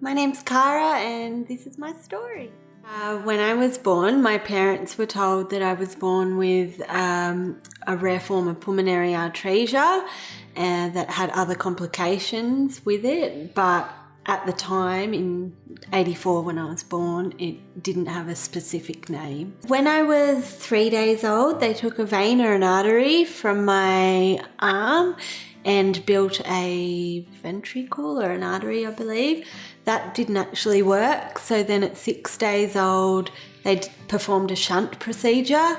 My name's Cara and this is my story. When I was born, my parents were told that I was born with a rare form of pulmonary atresia that had other complications with it, but at the time in '84 when I was born, it didn't have a specific name. When I was 3 days old, they took a vein or an artery from my arm and built a ventricle or an artery, I believe. That didn't actually work. So then at 6 days old, they performed a shunt procedure.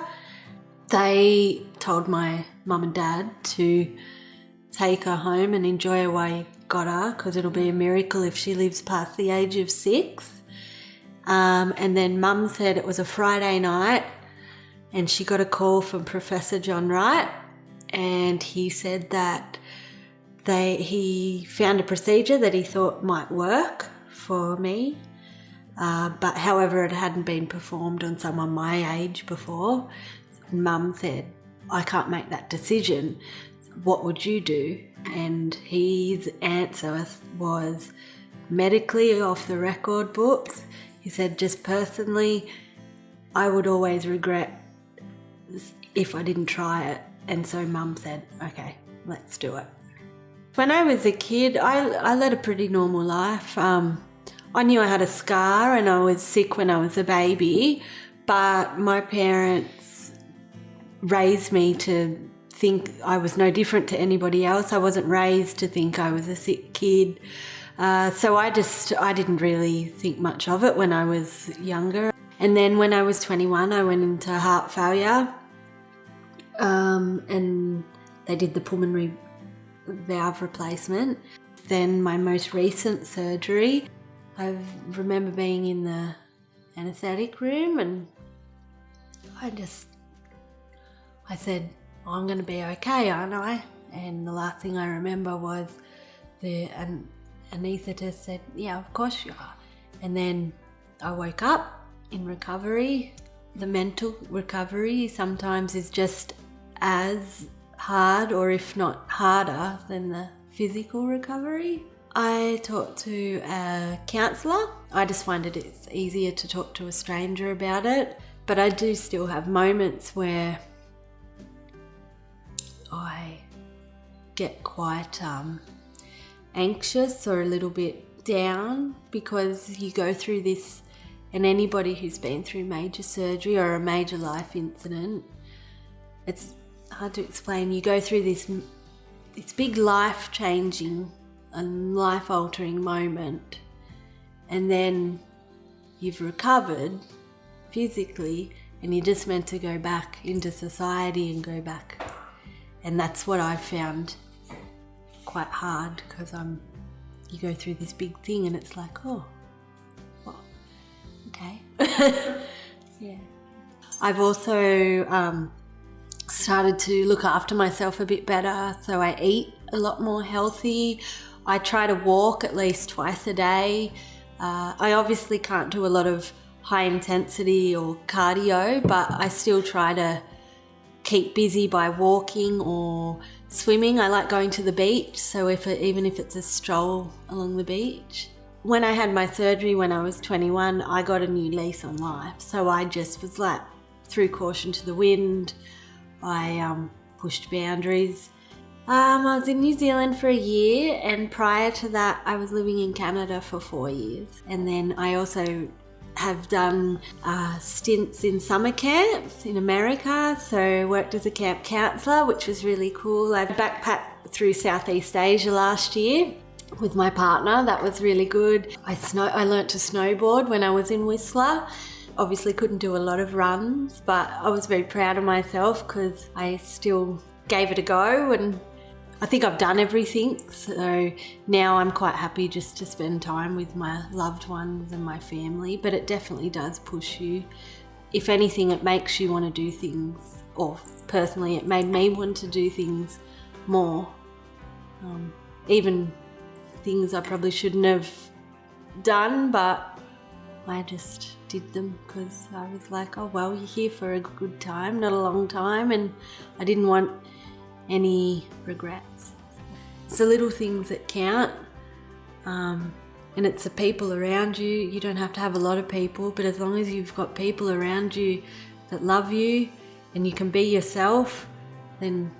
They told my mum and dad to take her home and enjoy her while you got her, because it'll be a miracle if she lives past the age of 6. And then mum said it was a Friday night and she got a call from Professor John Wright, and he said that he found a procedure that he thought might work for me, but however it hadn't been performed on someone my age before. Mum said, I can't make that decision, what would you do? And his answer was medically off the record books. He said, just personally, I would always regret if I didn't try it. And so mum said, okay, let's do it. When I was a kid, I led a pretty normal life. I knew I had a scar and I was sick when I was a baby, but my parents raised me to think I was no different to anybody else. I wasn't raised to think I was a sick kid. So I didn't really think much of it when I was younger. And then when I was 21, I went into heart failure, and they did the pulmonary valve replacement. Then my most recent surgery, I remember being in the anaesthetic room and I said, I'm going to be okay, aren't I? And the last thing I remember was the anaesthetist said, yeah, of course you are. And then I woke up in recovery. The mental recovery sometimes is just as hard, or if not harder, than the physical recovery. I talked to a counsellor. I just find it's easier to talk to a stranger about it, but I do still have moments where I get quite anxious or a little bit down, because you go through this, and anybody who's been through major surgery or a major life incident, it's hard to explain. You go through this big life-changing and life-altering moment, and then you've recovered physically and you're just meant to go back into society and go back. And that's what I've found quite hard, because you go through this big thing and it's like, oh, well, okay. Yeah. I've also started to look after myself a bit better, so I eat a lot more healthy. I try to walk at least twice a day. I obviously can't do a lot of high intensity or cardio, but I still try to keep busy by walking or swimming. I like going to the beach, so even if it's a stroll along the beach. When I had my surgery when I was 21, I got a new lease on life, so I just was like, threw caution to the wind. I pushed boundaries. I was in New Zealand for a year, and prior to that I was living in Canada for 4 years. And then I also have done stints in summer camps in America, so worked as a camp counsellor, which was really cool. I backpacked through Southeast Asia last year with my partner. That was really good. I learnt to snowboard when I was in Whistler. Obviously couldn't do a lot of runs, but I was very proud of myself because I still gave it a go, and I think I've done everything. So now I'm quite happy just to spend time with my loved ones and my family, but it definitely does push you. If anything, it makes you want to do things, or personally it made me want to do things more. Even things I probably shouldn't have done, but I just did them because I was like, oh well, you're here for a good time, not a long time, and I didn't want any regrets. It's the little things that count. And it's the people around you. You don't have to have a lot of people, but as long as you've got people around you that love you and you can be yourself, then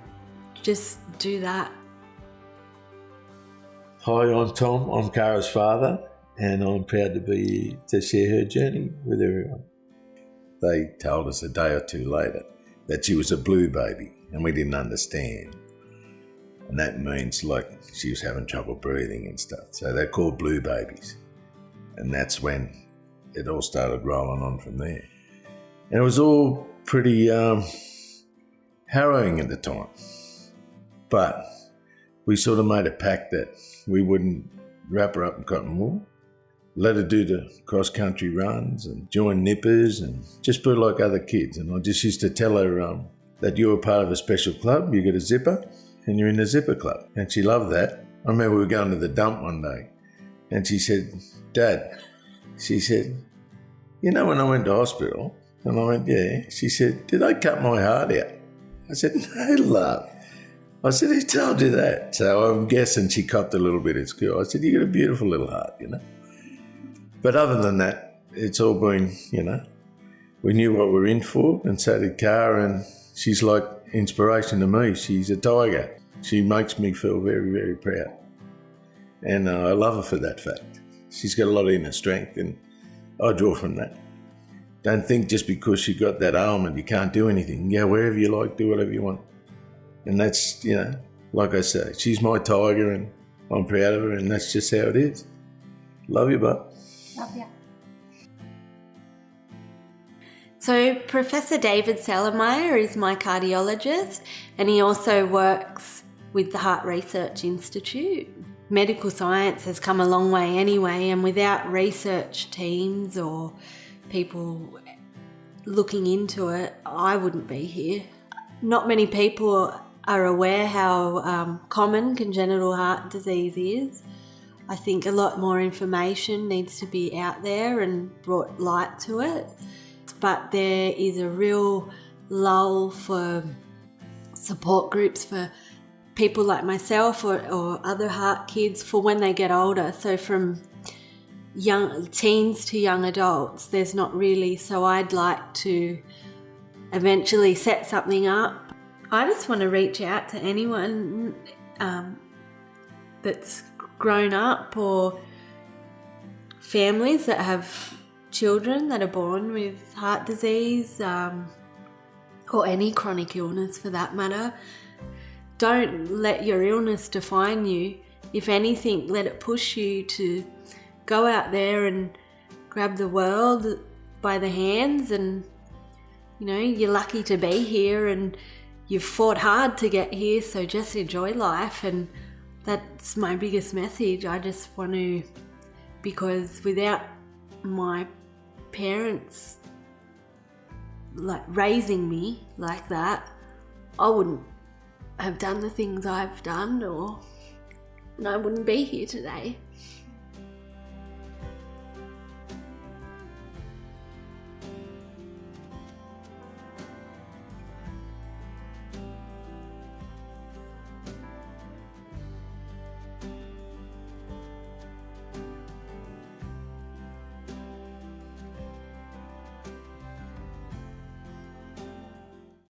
just do that. Hi, I'm Tom. I'm Cara's father, and I'm proud to be here to share her journey with everyone. They told us a day or two later that she was a blue baby, and we didn't understand. And that means like she was having trouble breathing and stuff. So they're called blue babies. And that's when it all started rolling on from there. And it was all pretty harrowing at the time. But we sort of made a pact that we wouldn't wrap her up in cotton wool, let her do the cross-country runs and join nippers and just be like other kids. And I just used to tell her that you're part of a special club, you get a zipper, and you're in the zipper club. And she loved that. I remember we were going to the dump one day, and she said, Dad, she said, you know when I went to hospital? And I went, yeah. She said, did I cut my heart out? I said, no, love. I said, who told you that? So I'm guessing she copped a little bit at school. I said, you got a beautiful little heart, you know. But other than that, it's all been, you know, we knew what we're in for, and so did Cara, and she's like inspiration to me. She's a tiger. She makes me feel very, very proud. And I love her for that fact. She's got a lot of inner strength, and I draw from that. Don't think just because you got that ailment you can't do anything. Yeah, wherever you like, do whatever you want. And that's, you know, like I say, she's my tiger and I'm proud of her, and that's just how it is. Love you, bud. Love you. So Professor David Sellermeyer is my cardiologist, and he also works with the Heart Research Institute. Medical science has come a long way anyway, and without research teams or people looking into it, I wouldn't be here. Not many people are aware how common congenital heart disease is. I think a lot more information needs to be out there and brought light to it. But there is a real lull for support groups for people like myself or other heart kids for when they get older. So from young teens to young adults, there's not really. So I'd like to eventually set something up. I just want to reach out to anyone that's grown up or families that have children that are born with heart disease or any chronic illness for that matter. Don't let your illness define you. If anything, let it push you to go out there and grab the world by the hands. And you know, you're lucky to be here and you've fought hard to get here, so just enjoy life. And that's my biggest message. I just want to, because without my parents like raising me like that, I wouldn't have done the things I've done, or I wouldn't be here today.